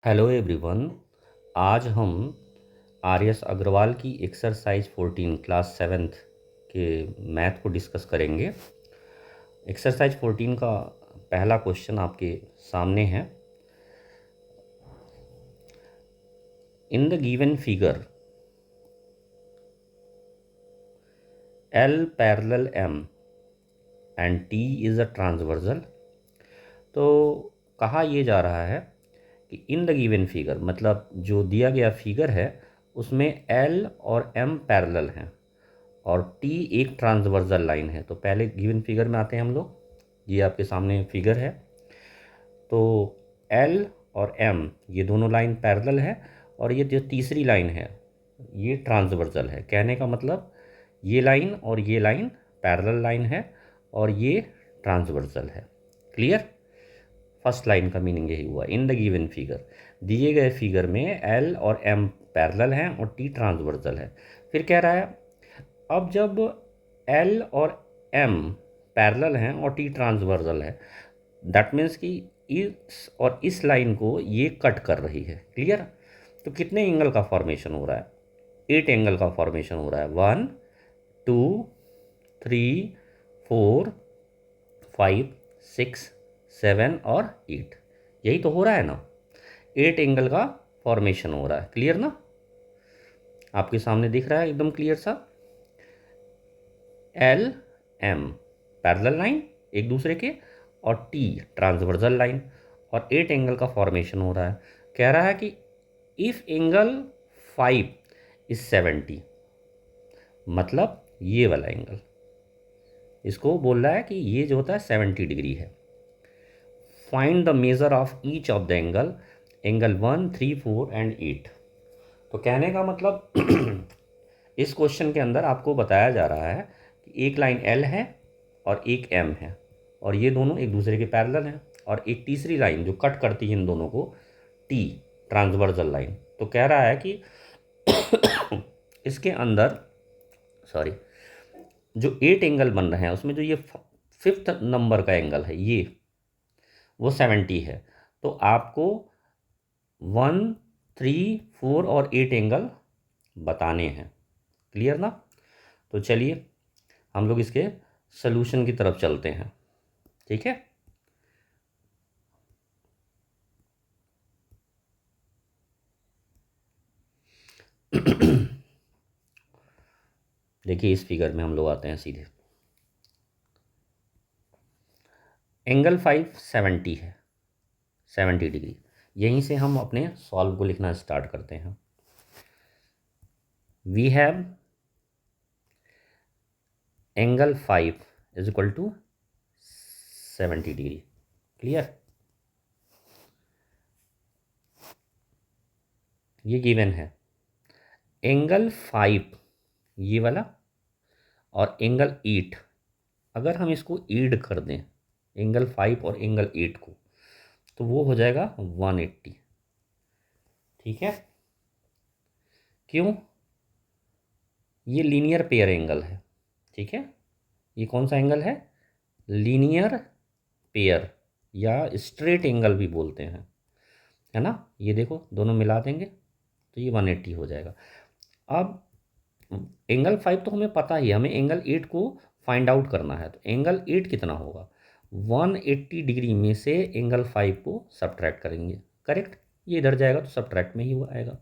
Hello everyone. आज हम R S Agarwal की एक्सरसाइज 14 क्लास 7th के मैथ को डिस्कस करेंगे। एक्सरसाइज 14 का पहला क्वेश्चन आपके सामने है। In the given figure L parallel M and T is a transversal. तो कहा यह जा रहा है कि इन द गिवन फिगर मतलब जो दिया गया फिगर है उसमें एल और एम पैरेलल हैं और टी एक ट्रांसवर्सल लाइन है। तो पहले गिवन फिगर में आते हैं हम लोग। ये आपके सामने फिगर है। तो एल और एम ये दोनों लाइन पैरेलल है और ये जो तीसरी लाइन है ये ट्रांसवर्सल है। कहने का मतलब ये लाइन और ये लाइन पैरेलल लाइन है और ये ट्रांसवर्सल है। क्लियर? फर्स्ट लाइन का मीनिंग यही हुआ। इन द गिवन फिगर दिए गए फिगर में एल और एम पैरेलल हैं और टी ट्रांसवर्सल है। फिर कह रहा है अब जब एल और एम पैरेलल हैं और टी ट्रांसवर्सल है दैट मीन्स कि इस और इस लाइन को ये कट कर रही है। क्लियर? तो कितने एंगल का फॉर्मेशन हो रहा है? 8 एंगल का फॉर्मेशन हो रहा है। 1 2 3 4 5 6 7 और 8। यही तो हो रहा है ना। 8 एंगल का फॉर्मेशन हो रहा है। क्लियर ना? आपके सामने दिख रहा है एकदम क्लियर सा। एल एम पैरेलल लाइन एक दूसरे के और टी ट्रांसवर्सल लाइन और 8 एंगल का फॉर्मेशन हो रहा है। कह रहा है कि इफ एंगल 5 इज 70 मतलब ये वाला एंगल इसको बोल रहा है कि ये जो होता है 70 डिग्री है। Find the measure of each of the angle 1 3 4 and 8। तो कहने का मतलब इस क्वेश्चन के अंदर आपको बताया जा रहा है कि एक लाइन एल है और एक एम है और ये दोनों एक दूसरे के पैरेलल हैं और एक तीसरी लाइन जो कट करती है इन दोनों को टी ट्रांसवर्सल लाइन। तो कह रहा है कि इसके अंदर सॉरी जो 8 एंगल बन रहे हैं उसमें जो ये फिफ्थ नंबर का एंगल है ये वो 70 है। तो आपको 1 3 4 और 8 एंगल बताने हैं। क्लियर ना? तो चलिए हम लोग इसके सलूशन की तरफ चलते हैं। ठीक है। देखिए इस फिगर में हम लोग आते हैं सीधे। एंगल 5 70 है, 70 डिग्री। यहीं से हम अपने सॉल्व को लिखना स्टार्ट करते हैं। We have angle 5 is equal to 70 degree. Clear? ये गिवन है। एंगल 5 ये वाला और एंगल 8 अगर हम इसको ईड कर दें एंगल 5 और एंगल 8 को तो वो हो जाएगा 180। ठीक है? क्यों? ये लीनियर पेयर एंगल है। ठीक है? ये कौन सा एंगल है? लीनियर पेयर या स्ट्रेट एंगल भी बोलते हैं, है ना। ये देखो दोनों मिला देंगे तो ये 180 हो जाएगा। अब एंगल 5 तो हमें पता ही है, हमें एंगल 8 को फाइंड आउट करना है। तो एंगल 8 कितना होगा? 180 डिग्री में से एंगल 5 को सब्ट्रैक्ट करेंगे। करेक्ट? ये इधर जाएगा तो सब्ट्रैक्ट में ही वो आएगा।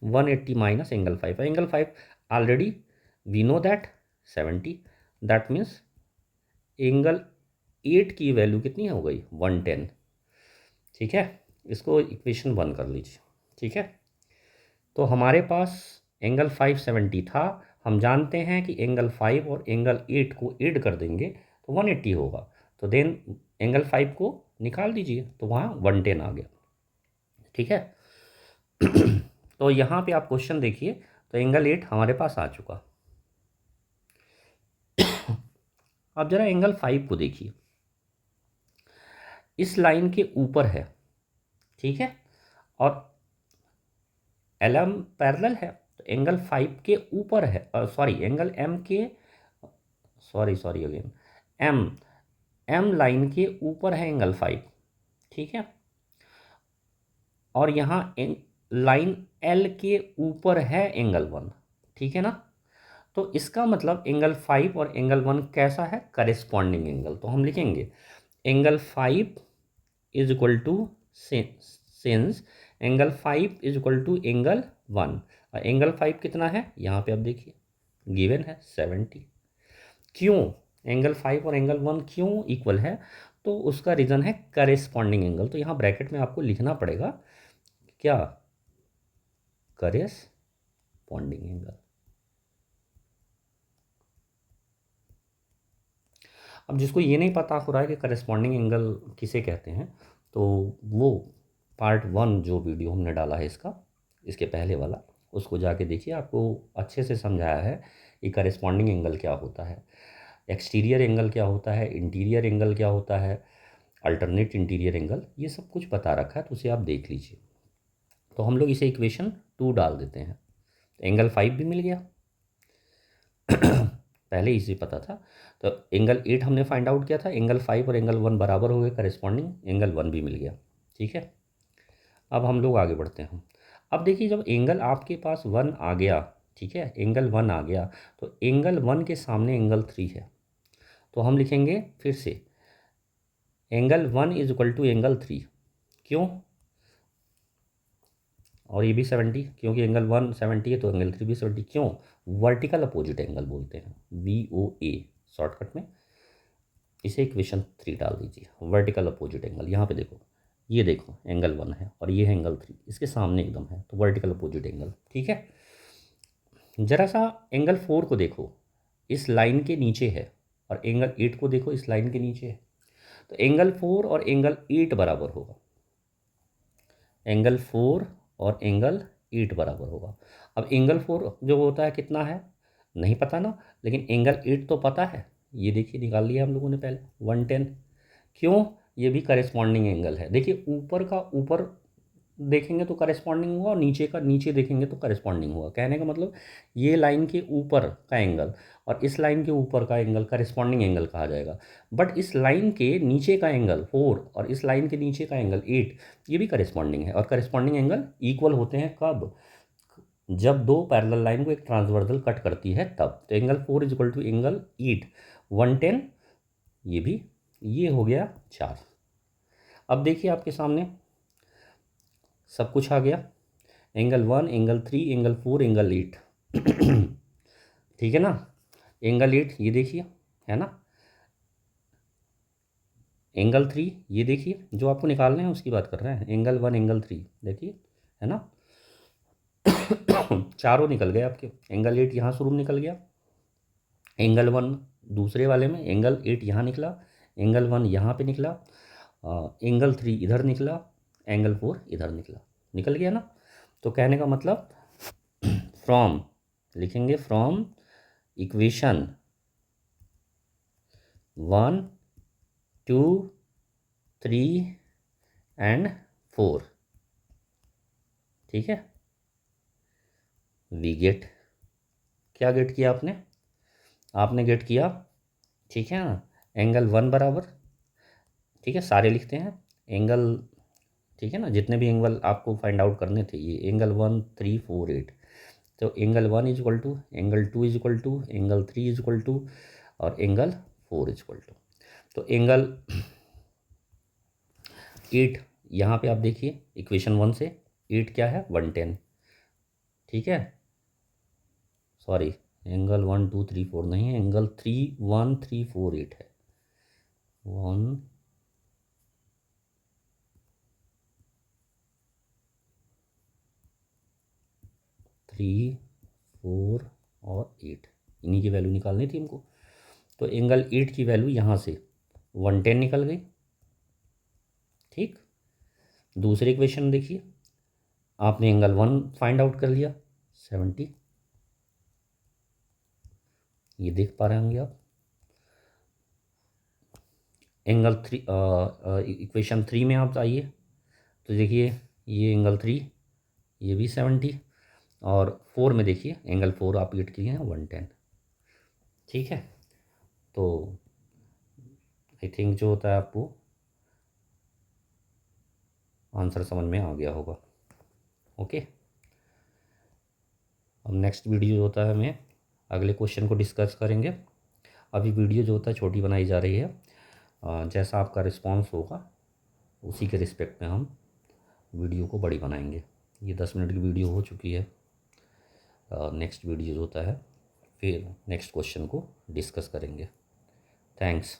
180 minus angle 5। Angle 5 already we know that 70। That means angle 8 की वैल्यू कितनी हो गई? 110। ठीक है? इसको इक्वेशन 1 कर लीजिए। ठीक है? तो हमारे पास एंगल 570 था। हम जानते हैं कि एंगल 5 और एंगल 8 को ऐड कर देंगे तो 180 होगा। तो देन एंगल 5 को निकाल दीजिए तो वहाँ 110 आ गया। ठीक है? तो यहाँ पे आप क्वेश्चन देखिए तो एंगल 8 हमारे पास आ चुका। अब जरा एंगल 5 को देखिए, इस लाइन के ऊपर है। ठीक है? और एल एम पैरेलल है तो एंगल 5 के ऊपर है। सॉरी एंगल एम के sorry again M M line के ऊपर है एंगल 5। ठीक है? और यहाँ लाइन एल के ऊपर है एंगल 1, ठीक है ना। तो इसका मतलब एंगल 5 और एंगल 1 कैसा है, करेस्पॉन्डिंग एंगल। तो हम लिखेंगे angle 5 is equal to, since angle 5 is equal to angle 1, और एंगल 5 कितना है यहाँ पे आप देखिए गिवन है 70। क्यों एंगल 5 और एंगल 1 क्यों इक्वल है, तो उसका रीज़न है करेस्पॉन्डिंग एंगल। तो यहाँ ब्रैकेट में आपको लिखना पड़ेगा क्या, करेस्पॉन्डिंग एंगल। अब जिसको ये नहीं पता हो रहा है कि करेस्पॉन्डिंग एंगल किसे कहते हैं, तो वो पार्ट 1 जो वीडियो हमने डाला है इसका, इसके पहले वाला, उसको जाके देखिए, आपको अच्छे से समझाया है कि करेस्पॉन्डिंग एंगल क्या होता है, एक्सटीरियर एंगल क्या होता है, इंटीरियर एंगल क्या होता है, अल्टरनेट इंटीरियर एंगल, ये सब कुछ बता रखा है, तो उसे आप देख लीजिए। तो हम लोग इसे इक्वेशन 2 डाल देते हैं, एंगल 5 भी मिल गया पहले इसे पता था। तो एंगल 8 हमने फाइंड आउट किया था, एंगल 5 और एंगल 1 बराबर हो गए करेस्पॉन्डिंग, एंगल 1 भी मिल गया, ठीक है। अब हम लोग आगे बढ़ते हैं। अब देखिए जब एंगल आपके पास 1 आ गया, ठीक है, एंगल 1 आ गया, तो एंगल 1 के सामने एंगल 3 है, तो हम लिखेंगे फिर से angle 1 is equal to angle 3। क्यों, और ये भी 70, क्योंकि एंगल 1 70 है तो एंगल 3 भी 70। क्यों, वर्टिकल अपोजिट एंगल बोलते हैं, VOA शॉर्टकट में। इसे इक्वेशन 3 डाल दीजिए, वर्टिकल अपोजिट एंगल। यहाँ पे देखो, ये देखो एंगल 1 है और ये है एंगल 3, इसके सामने एकदम है, तो वर्टिकल अपोजिट एंगल, ठीक है। जरा सा एंगल 4 को देखो, इस लाइन के नीचे है, और एंगल 8 को देखो, इस लाइन के नीचे है, तो एंगल 4 और एंगल 8 बराबर होगा, एंगल 4 और एंगल 8 बराबर होगा। अब एंगल 4 जो होता है कितना है नहीं पता ना, लेकिन एंगल 8 तो पता है, ये देखिए निकाल लिया हम लोगों ने पहले 110। क्यों, ये भी करेस्पॉन्डिंग एंगल है। देखिए ऊपर का ऊपर देखेंगे तो करेस्पॉन्डिंग हुआ, और नीचे का नीचे देखेंगे तो करेस्पॉन्डिंग हुआ। कहने का मतलब ये लाइन के ऊपर का एंगल और इस लाइन के ऊपर का एंगल करेस्पॉन्डिंग एंगल कहा जाएगा। बट इस लाइन के नीचे का एंगल 4 और इस लाइन के नीचे का एंगल 8, ये भी करेस्पॉन्डिंग है। और करेस्पॉन्डिंग एंगल इक्वल होते हैं कब, जब दो पैरेलल लाइन को एक ट्रांसवर्सल कट करती है तब। तो angle 4 is equal to angle 8, 110, ये भी, ये हो गया 4। अब देखिए आपके सामने सब कुछ आ गया, एंगल 1, एंगल 3, एंगल 4, एंगल 8 ठीक है ना। एंगल 8 ये देखिए, है ना, एंगल 3 ये देखिए, जो आपको निकालना है उसकी बात कर रहे हैं, एंगल 1, एंगल 3 देखिए, है ना चारों निकल गए आपके। एंगल 8 यहाँ शुरू में निकल गया, एंगल 1 दूसरे वाले में, एंगल 8 यहाँ निकला, एंगल 1 यहाँ पे निकला, एंगल 3 इधर निकला, एंगल 4 इधर निकला, निकल गया ना। तो कहने का मतलब फ्रॉम, लिखेंगे फ्रॉम इक्वेशन 1, 2, 3 एंड 4, ठीक है। वी गेट, क्या गेट किया आपने, आपने गेट किया, ठीक है ना, एंगल 1 बराबर, ठीक है, सारे लिखते हैं एंगल, ठीक है ना, जितने भी एंगल आपको फाइंड आउट करने थे, ये एंगल 1, 3, 4, 8। तो angle 1 is equal to, angle 2 is equal to, angle 3 is equal to, और एंगल 4 इज इक्वल टू। तो एंगल 8 यहाँ पे आप देखिए इक्वेशन 1 से, 8 क्या है 110, ठीक है, सॉरी, एंगल 1, 2, 3, 4 नहीं है, एंगल 3, 1, 3, 4, 8 है, 1, 3, 4 और 8, इन्हीं की वैल्यू निकालनी थी हमको। तो एंगल 8 की वैल्यू यहाँ से 110 निकल गई, ठीक। दूसरी इक्वेशन देखिए, आपने एंगल 1 फाइंड आउट कर लिया 70, ये देख पा रहे होंगे आप। एंगल 3, इक्वेशन 3 में आप आइए तो देखिए ये एंगल 3, ये भी 70, और 4 में देखिए एंगल 4 आप गेट किए हैं 110, ठीक है। तो आई थिंक जो होता है आपको आंसर समझ में आ गया होगा। ओके, अब नेक्स्ट वीडियो जो होता है हमें अगले क्वेश्चन को डिस्कस करेंगे। अभी वीडियो जो होता है छोटी बनाई जा रही है, जैसा आपका रिस्पांस होगा उसी के रिस्पेक्ट में हम वीडियो को बड़ी बनाएंगे। ये 10 मिनट की वीडियो हो चुकी है। नेक्स्ट वीडियो जो होता है फिर नेक्स्ट क्वेश्चन को डिस्कस करेंगे। थैंक्स।